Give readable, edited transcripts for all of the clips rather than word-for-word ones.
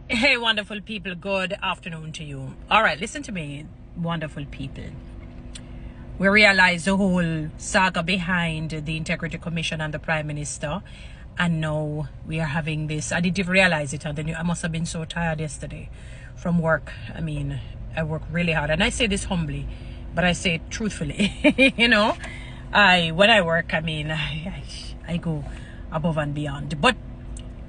Hey, wonderful people. Good afternoon to you. All right, listen to me, wonderful people. We realize the whole saga behind the Integrity Commission and the Prime Minister. And now we are having this. I didn't even realize it. I must have been so tired yesterday from work. I mean, I work really hard. And I say this humbly, but I say it truthfully. When I work, I go above and beyond. But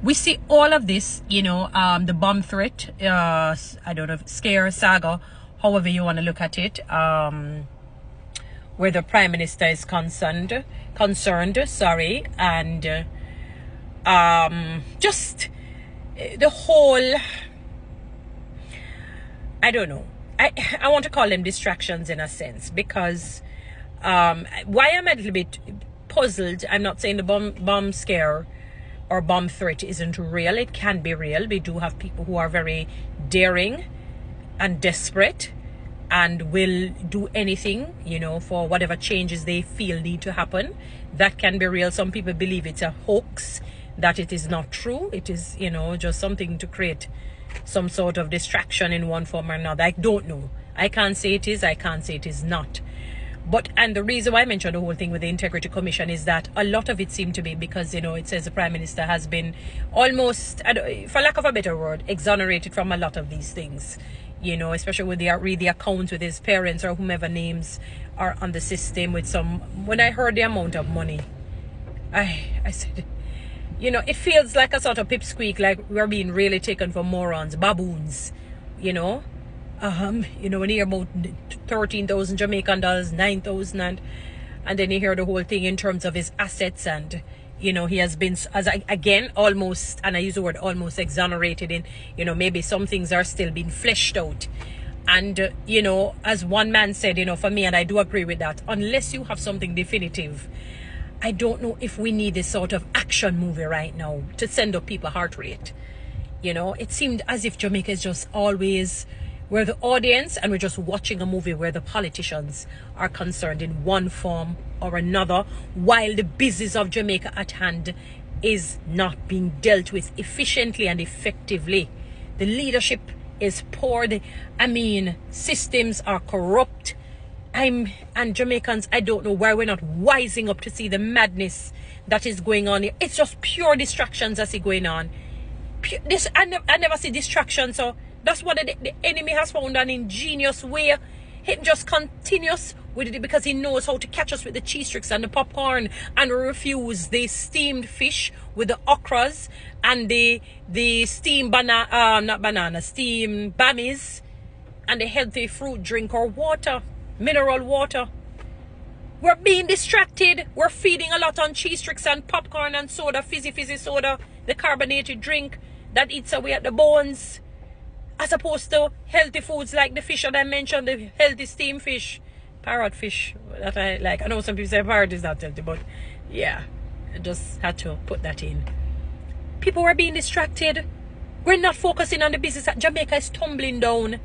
we see all of this, the bomb threat, I don't know, scare, saga, however you want to look at it, where the Prime Minister is concerned, and just the whole, I don't know, I want to call them distractions in a sense, because why I'm a little bit puzzled, I'm not saying the bomb scare or bomb threat isn't real. It can be real. We do have people who are very daring and desperate and will do anything, for whatever changes they feel need to happen. That can be real. Some people believe it's a hoax, that it is not true. It is, just something to create some sort of distraction in one form or another. I don't know. I can't say it is. I can't say it is not. And the reason why I mentioned the whole thing with the Integrity Commission is that a lot of it seemed to be because, it says the Prime Minister has been almost, for lack of a better word, exonerated from a lot of these things, especially when they read the accounts with his parents or whomever names are on the system with some. When I heard the amount of money, I said, it feels like a sort of pipsqueak, like we're being really taken for morons, baboons, when you hear about 13,000 Jamaican dollars, 9,000, and then you hear the whole thing in terms of his assets, and he has been, again, almost, and I use the word almost, exonerated in, maybe some things are still being fleshed out. And as one man said, for me, and I do agree with that, unless you have something definitive, I don't know if we need this sort of action movie right now to send up people heart rate. It seemed as if Jamaica is just always, we're the audience and we're just watching a movie where the politicians are concerned in one form or another, while the business of Jamaica at hand is not being dealt with efficiently and effectively. The leadership is poor. Systems are corrupt. And Jamaicans, I don't know why we're not wising up to see the madness that is going on here. It's just pure distractions that's going on. I never see distractions, so that's what the enemy has found an ingenious way. He just continues with it because he knows how to catch us with the cheese tricks and the popcorn, and refuse the steamed fish with the okras and the steamed steamed bammies, and the healthy fruit drink or water, mineral water. We're being distracted. We're feeding a lot on cheese tricks and popcorn and soda, fizzy soda, the carbonated drink that eats away at the bones, as opposed to healthy foods like the fish that I mentioned, the healthy steamed fish, parrot fish that I like. I know some people say parrot is not healthy, but yeah, I just had to put that in. People were being distracted. We're not focusing on the business. Jamaica is tumbling down.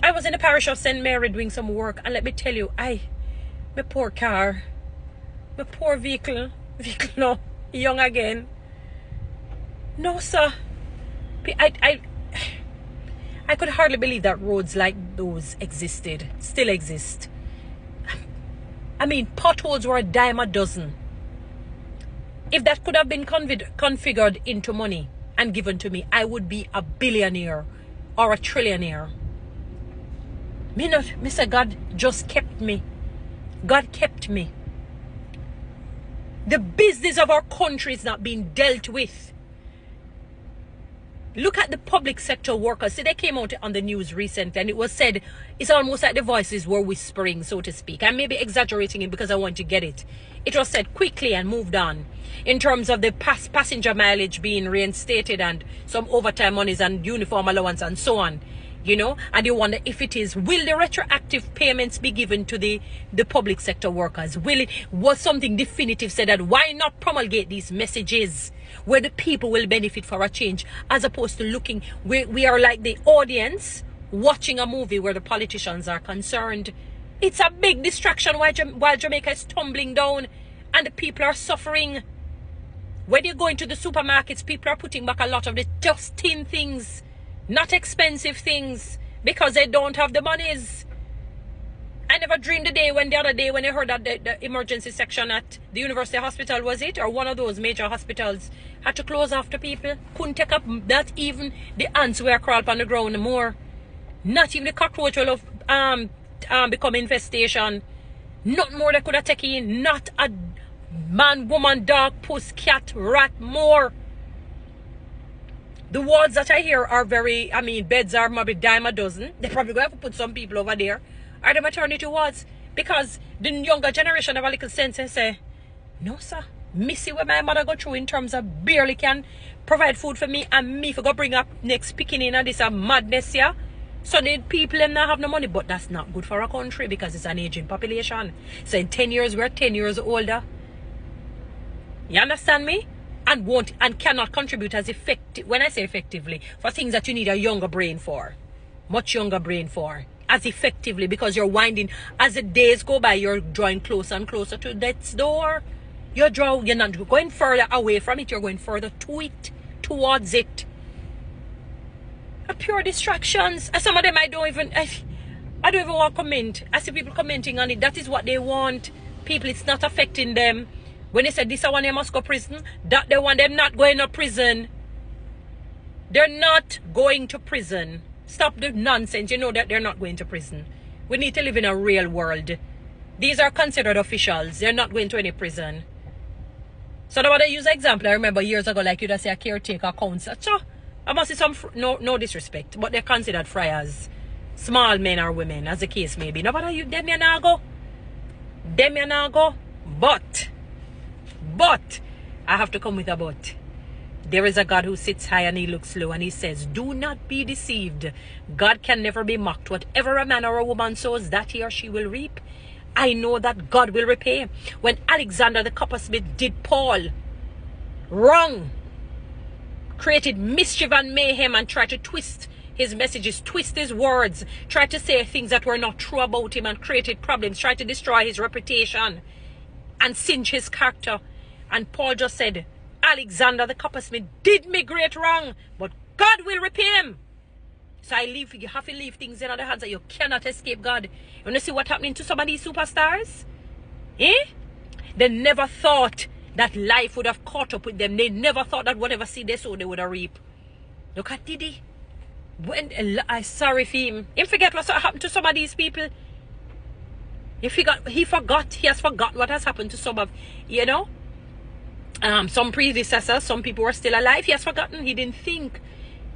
I was in the parish of St. Mary doing some work, and let me tell you, my poor car, my poor vehicle no, young again. No, sir. I could hardly believe that roads like those still exist. Potholes were a dime a dozen. If that could have been configured into money and given to me, I would be a billionaire or a trillionaire. Mr. God just kept me. God kept me. The business of our country is not being dealt with. Look at the public sector workers. See, they came out on the news recently, and it was said it's almost like the voices were whispering, so to speak. I may be exaggerating it because I want to get it. It was said quickly and moved on in terms of the passenger mileage being reinstated and some overtime monies and uniform allowance and so on. And you wonder if it is, will the retroactive payments be given to the public sector workers? Was something definitive said that why not promulgate these messages where the people will benefit for a change, as opposed to looking, we are like the audience watching a movie where the politicians are concerned. It's a big distraction while Jamaica is tumbling down and the people are suffering. When you go into the supermarkets, people are putting back a lot of the just thin things, not expensive things, because they don't have the monies. I never dreamed the other day when I heard that the emergency section at the University Hospital, was it? Or one of those major hospitals had to close after people. Couldn't take up that, even the ants were crawl on the ground more. Not even the cockroach will become infestation. Not more they could have taken in. Not a man, woman, dog, puss, cat, rat, more. The wards that I hear are very, beds are maybe dime a dozen. They probably going to have to put some people over there. Are the maternity wards? Because the younger generation have a little sense and say, no sir, me see what my mother go through in terms of barely can provide food for me, and me for go bring up next picking in, and this a madness here. So the people them not have no money, but that's not good for a country because it's an aging population. So in 10 years we're 10 years older. You understand me? And won't and cannot contribute as effective, when I say effectively, for things that you need a younger brain for, much younger brain for, as effectively, because you're winding, as the days go by, you're drawing closer and closer to death's door. You're not going further away from it, you're going further to it, towards it. Pure distractions. And some of them I don't even want to comment. I see people commenting on it. That is what they want. People, it's not affecting them. When they said this one they must go prison, that they want them not going to prison. They're not going to prison. Stop the nonsense. You know that they're not going to prison. We need to live in a real world. These are considered officials. They're not going to any prison. So now I use an example. I remember years ago, like you'd say a caretaker council. So I must say some, no disrespect, but they're considered friars. Small men or women, as the case may be. Nobody you them you now go. Them you now go. But I have to come with a but. There is a God who sits high and he looks low, and he says, do not be deceived. God can never be mocked. Whatever a man or a woman sows, that he or she will reap. I know that God will repay. When Alexander the coppersmith did Paul wrong, created mischief and mayhem, and tried to twist his messages, twist his words, tried to say things that were not true about him, and created problems, tried to destroy his reputation and singe his character. And Paul just said, Alexander the coppersmith did me great wrong, but God will repay him. So you have to leave things in other hands that you cannot escape God. You want to see what's happening to some of these superstars? They never thought that life would have caught up with them. They never thought that whatever seed they sow, they would have reap. Look at Diddy. I'm sorry for him. He forget what happened to some of these people. He forgot. He has forgotten what has happened to some of, some predecessors. Some people were still alive. He has forgotten. He didn't think.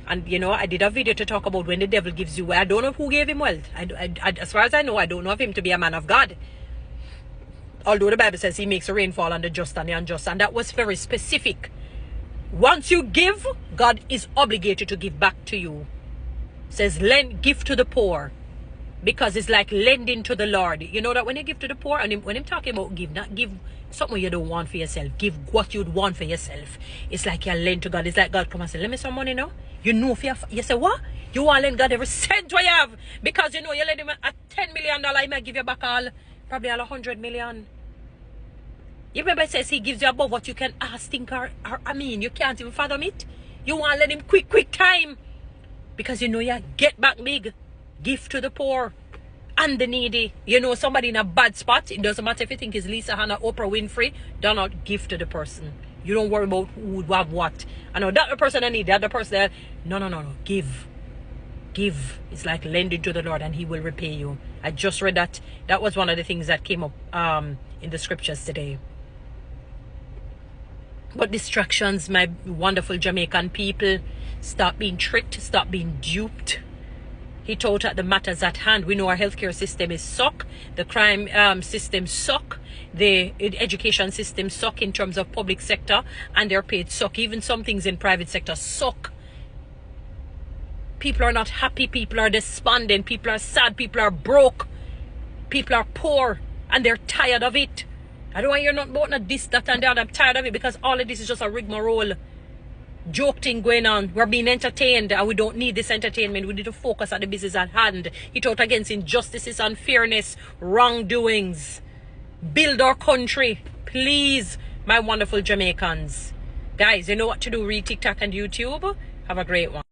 And I did a video to talk about when the devil gives you wealth. I don't know who gave him wealth. As far as I know, I don't know of him to be a man of God. Although the Bible says he makes a rainfall on the just and the unjust. And that was very specific. Once you give, God is obligated to give back to you. It says, give to the poor. Because it's like lending to the Lord. You know that when you give to the poor, and when I'm talking about give, not give something you don't want for yourself. Give what you'd want for yourself. It's like you lend to God. It's like God come and say, lend me some money now. You know, you say, what? You want to lend God every cent you have. Because you lend him a $10 million, he might give you back probably all 100 million. You remember it says he gives you above what you can ask, think, or you can't even fathom it. You want to let him quick time. Because you get back big. Give to the poor and the needy. Somebody in a bad spot, it doesn't matter if you think it's Lisa Hannah, Oprah Winfrey, do not give to the person. You don't worry about who would have what. I know that the person I need, the other person that, no. Give. It's like lending to the Lord and he will repay you. I just read that. That was one of the things that came up in the scriptures today. But distractions, my wonderful Jamaican people, stop being tricked, stop being duped. He taught at the matters at hand. We know our healthcare system is suck. The crime system suck. The education system suck in terms of public sector. And they're paid suck. Even some things in private sector suck. People are not happy. People are despondent. People are sad. People are broke. People are poor. And they're tired of it. I don't want to hear nothing about this, that, and that. I'm tired of it because all of this is just a rigmarole. Joke thing going on. We're being entertained and we don't need this entertainment. We need to focus on the business at hand. He taught against injustices, unfairness, wrongdoings. Build our country. Please, my wonderful Jamaicans. Guys, you know what to do. Read TikTok and YouTube. Have a great one.